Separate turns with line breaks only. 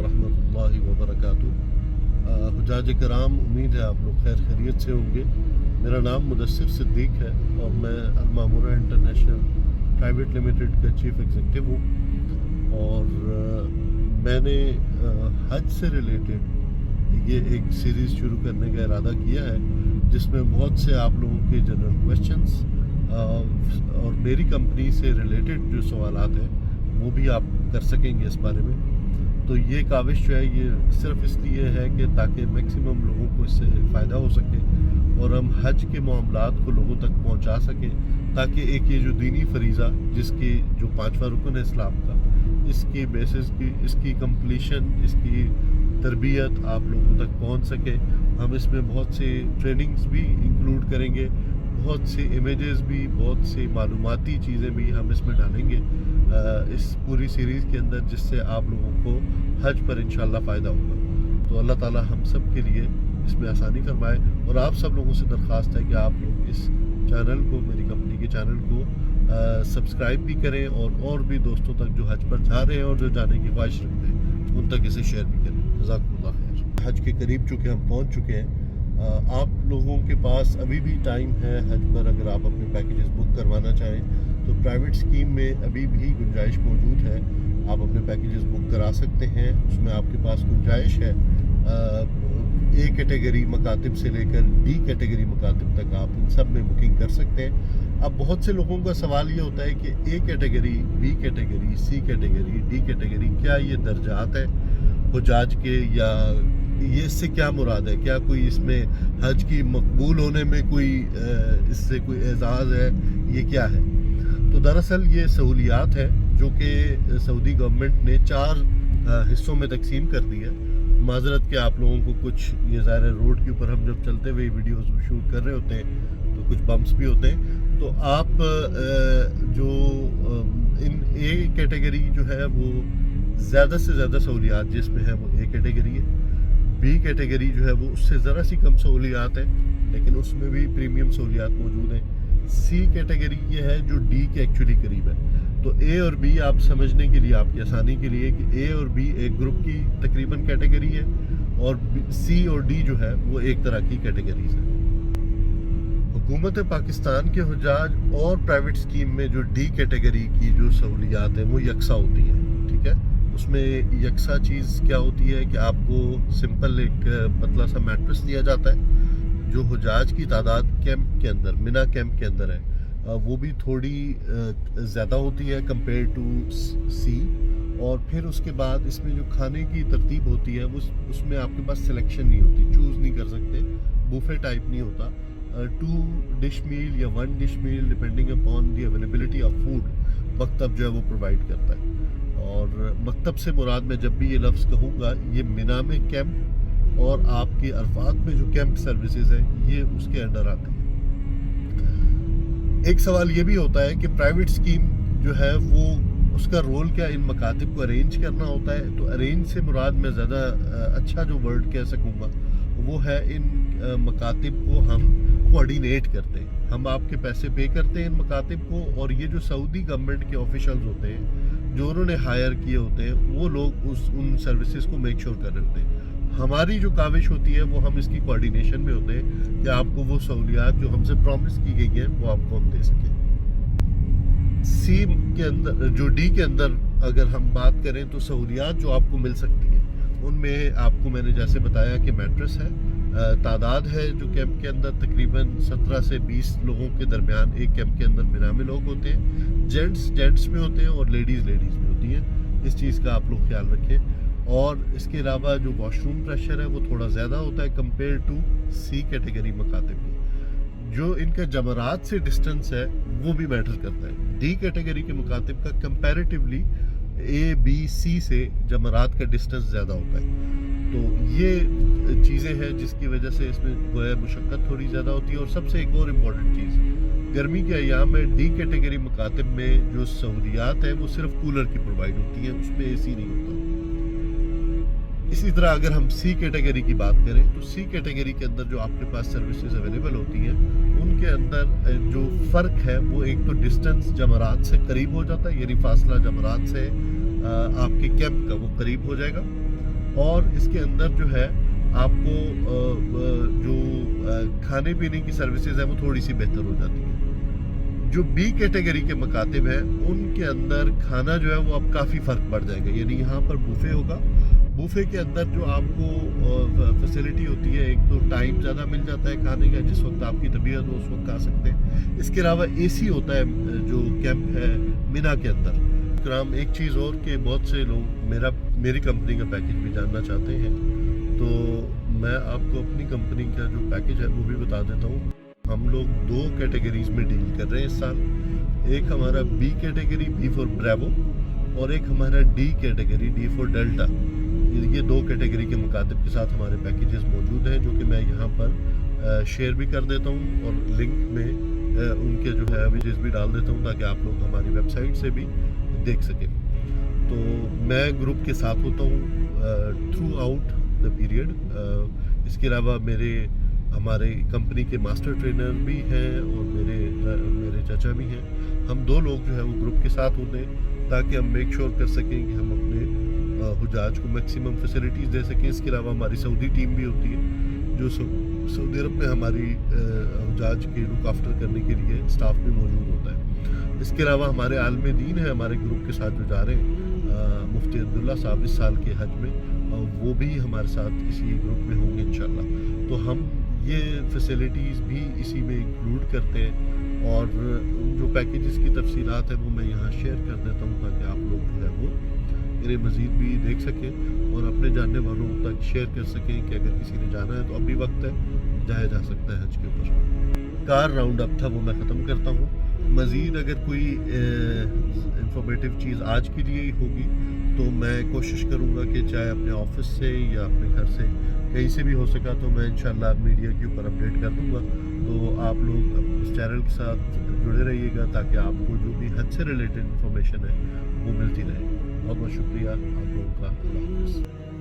वरहमतुल्लाहि वबरकातुहू। हुज्जाज कराम, उम्मीद है आप लोग खैर खैरियत से होंगे। मेरा नाम मुदस्सिर सिद्दीक है और मैं अल-मामूरा इंटरनेशनल प्राइवेट लिमिटेड का चीफ एग्जीक्यूटिव हूँ। और मैंने हज से रिलेटेड ये एक सीरीज़ शुरू करने का इरादा किया है, जिसमें बहुत से आप लोगों के जनरल क्वेश्चंस और मेरी कंपनी से रिलेटेड जो सवालात हैं वो भी आप कर सकेंगे इस बारे में। तो ये काविश जो है ये सिर्फ इसलिए है कि ताकि मैक्सिमम लोगों को इससे फ़ायदा हो सके और हम हज के मामलात को लोगों तक पहुंचा सकें, ताकि एक ये जो दीनी फरीज़ा जिसकी जो 5वां रुकन है इस्लाम का, इसकी बेसिस की इसकी कंप्लीशन, इसकी तरबियत आप लोगों तक पहुंच सके। हम इसमें बहुत से ट्रेनिंग्स भी इंक्लूड करेंगे, बहुत से इमेजेस भी, बहुत सी मालूमाती चीज़ें भी हम इसमें डालेंगे इस पूरी सीरीज़ के अंदर, जिससे आप लोगों को हज पर इंशाल्लाह फ़ायदा होगा। तो अल्लाह ताला हम सब के लिए इसमें आसानी फरमाए। और आप सब लोगों से दरख्वास्त है कि आप लोग इस चैनल को, मेरी कंपनी के चैनल को सब्सक्राइब भी करें और भी दोस्तों तक जो हज पर जा रहे हैं और जो जाने की ख्वाहिश रखते हैं उन तक इसे शेयर भी करें। जज़ाकुमुल्लाह खैर। हज के करीब चूँकि हम पहुँच चुके हैं, आप लोगों के पास अभी भी टाइम है हज पर। अगर आप अपने पैकेजेस बुक करवाना चाहें तो प्राइवेट स्कीम में अभी भी गुंजाइश मौजूद है, आप अपने पैकेजेस बुक करा सकते हैं। उसमें आपके पास गुंजाइश है ए कैटेगरी मकातिब से लेकर डी कैटेगरी मकातिब तक आप इन सब में बुकिंग कर सकते हैं। अब बहुत से लोगों का सवाल ये होता है कि A category, B category, C category, D category, क्या ये दर्जात है हुज्जाज के, या ये इससे क्या मुराद है? क्या कोई इसमें हज की मकबूल होने में कोई इससे कोई एजाज़ है? ये क्या है? तो दरअसल ये सहूलियात है जो कि सऊदी गवर्नमेंट ने 4 हिस्सों में तकसीम कर दी है। माजरत के आप लोगों को कुछ, ये ज़ाहिर है रोड के ऊपर हम जब चलते हुए वीडियोस शूट कर रहे होते हैं तो कुछ बम्प्स भी होते हैं। तो आप जो इन ए कैटेगरी जो है वो ज़्यादा से ज़्यादा सहूलियात जिसमें है वो ए कैटेगरी है। बी कैटेगरी जो है वो उससे ज़रा सी कम सहूलियात है, लेकिन उसमें भी प्रीमियम सहूलियात मौजूद हैं। सी कैटेगरी ये है जो डी के एक्चुअली करीब है। तो ए और बी आप समझने के लिए, आपकी आसानी के लिए, कि ए और बी एक ग्रुप की तकरीबन कैटेगरी है और सी और डी जो है वो एक तरह की कैटेगरीज है। हुकूमत पाकिस्तान के हुज्जाज और प्राइवेट स्कीम में जो डी कैटेगरी की जो सहूलियात हैं वो यकसा होती हैं, ठीक है। उसमें यकसा चीज़ क्या होती है कि आपको सिंपल एक पतला सा मैट्रेस दिया जाता है। जो हुज्जाज की तादाद कैंप के अंदर, मिना कैंप के अंदर है, वो भी थोड़ी ज़्यादा होती है कंपेयर टू सी। और फिर उसके बाद इसमें जो खाने की तरतीब होती है उसमें आपके पास सिलेक्शन नहीं होती, चूज़ नहीं कर सकते, बुफे टाइप नहीं होता। 2 डिश मील या 1 dish meal depending upon the availability of food मकतब जो है वो प्रोवाइड करता है। और मकतब से मुराद मैं जब भी ये लफ्ज़ कहूँगा, ये मिना में कैंप और आपके अरफात में जो कैंप सर्विसेज हैं ये उसके अंडर आते हैं। एक सवाल ये भी होता है कि प्राइवेट स्कीम जो है वो उसका रोल क्या इन मकातिब को अरेंज करना होता है। तो अरेंज से मुराद मैं ज़्यादा अच्छा जो वर्ड कह सकूँगा वो है, इन मकातिब को हम कोऑर्डिनेट करते हैं, हम आपके पैसे पे करते हैं इन मकातिब को। और ये जो सऊदी गवर्नमेंट के ऑफिशियल्स होते हैं जो उन्होंने हायर किए होते हैं, वो लोग उन सर्विसेज को मेक श्योर कर रहे होते हैं। हमारी जो काविश होती है वो हम इसकी कोऑर्डिनेशन में होते हैं कि आपको वो सहूलियात जो हमसे प्रॉमिस की गई हैं वो आपको हम दे सकें। सी के अंदर, जो डी के अंदर अगर हम बात करें तो सहूलियात जो आपको मिल सकती है उनमें आपको मैंने जैसे बताया कि मैट्रेस है, तादाद है जो कैंप के अंदर तकरीबन 17 से 20 लोगों के दरमियान एक कैंप के अंदर मिना में लोग होते हैं। जेंट्स में होते हैं और लेडीज़ में होती हैं। इस चीज़ का आप लोग ख्याल रखें। और इसके अलावा जो वॉशरूम प्रेशर है वो थोड़ा ज़्यादा होता है कंपेयर टू सी कैटेगरी मकातिब की। जो इनका जमरात से डिस्टेंस है वो भी मैटर करता है। डी कैटेगरी के मकातिब का कंपैरेटिवली ए बी सी से जमरात का डिस्टेंस ज़्यादा होता है। तो ये चीज़ें हैं जिसकी वजह से इसमें जो है मुशक्क़त थोड़ी ज़्यादा होती है। और सबसे एक और इम्पॉर्टेंट चीज़, गर्मी के अयाम में डी कैटेगरी मकातिब में जो सहूलियात हैं वो सिर्फ कूलर की प्रोवाइड होती हैं, उसमें एसी नहीं होता। इसी तरह अगर हम सी कैटेगरी की बात करें तो सी कैटेगरी के अंदर जो आपके पास सर्विसेज अवेलेबल होती हैं उनके अंदर जो फ़र्क है वो एक तो डिस्टेंस जमरात से करीब हो जाता है, यानी फासला जमरात से आपके कैंप का वो करीब हो जाएगा। اور اس کے اندر جو ہے آپ کو جو کھانے پینے کی سروسز ہیں وہ تھوڑی سی بہتر ہو جاتی ہیں. جو بی کیٹیگری کے مکاتب ہیں ان کے اندر کھانا جو ہے وہ اب کافی فرق پڑ جائے گا. یعنی یہاں پر بوفے ہوگا. بوفے کے اندر جو آپ کو فیسلٹی ہوتی ہے, ایک تو ٹائم زیادہ مل جاتا ہے کھانے کا, جس وقت آپ کی طبیعت ہو اس وقت کھا سکتے ہیں. اس کے علاوہ اے سی ہوتا ہے جو کیمپ ہے مینا کے اندر. کرام ایک چیز اور کہ بہت سے لوگ میری کمپنی کا پیکج بھی جاننا چاہتے ہیں, تو میں آپ کو اپنی کمپنی کا جو پیکج ہے وہ بھی بتا دیتا ہوں. ہم لوگ 2 کیٹیگریز میں ڈیل کر رہے ہیں اس سال. ایک ہمارا B category, B four bravo, اور ایک ہمارا D category, D four delta. یہ 2 کیٹیگری کے مکاتب کے ساتھ ہمارے پیکیجز موجود ہیں, جو کہ میں یہاں پر شیئر بھی کر دیتا ہوں اور لنک میں ان کے جو ہے امیجز بھی ڈال دیتا ہوں تاکہ آپ لوگ ہماری ویب سائٹ سے بھی دیکھ سکیں. تو میں گروپ کے ساتھ ہوتا ہوں تھرو آؤٹ دا پیریڈ. اس کے علاوہ ہمارے کمپنی کے ماسٹر ٹرینر بھی ہیں اور میرے چچا بھی ہیں. ہم 2 لوگ جو ہے وہ گروپ کے ساتھ ہوتے ہیں تاکہ ہم میک شور کر سکیں کہ ہم اپنے حجاج کو میکسیمم فیسلٹیز دے سکیں. اس کے علاوہ ہماری سعودی ٹیم بھی ہوتی ہے جو سعودی عرب میں ہماری حجاج کے لک آفٹر کرنے کے لیے اسٹاف بھی موجود ہوتا ہے. اس کے علاوہ ہمارے عالم دین ہیں ہمارے گروپ کے ساتھ جو جا رہے ہیں, مفتی عبداللہ صاحب اس سال کے حج میں, وہ بھی ہمارے ساتھ اسی گروپ میں ہوں گے انشاءاللہ. تو ہم یہ فیسلٹیز بھی اسی میں انکلوڈ کرتے ہیں, اور جو پیکیجز کی تفصیلات ہیں وہ میں یہاں شیئر کر دیتا ہوں تاکہ آپ لوگ جو ہے وہ انہیں مزید بھی دیکھ سکیں اور اپنے جاننے والوں تک شیئر کر سکیں کہ اگر کسی نے جانا ہے تو اب بھی وقت ہے, جایا جا سکتا ہے حج کے اوپر. کار راؤنڈ اپ تھا وہ میں ختم کرتا ہوں. مزید اگر کوئی انفارمیٹیو چیز آج کے لیے ہوگی تو میں کوشش کروں گا کہ چاہے اپنے آفس سے یا اپنے گھر سے کہیں سے بھی ہو سکا تو میں انشاءاللہ میڈیا کے اوپر اپڈیٹ کر دوں گا. تو آپ لوگ اس چینل کے ساتھ جڑے رہیے گا تاکہ آپ کو جو بھی حج سے ریلیٹڈ انفارمیشن ہے وہ ملتی رہے. بہت بہت شکریہ آپ لوگوں کا. اللہ حافظ.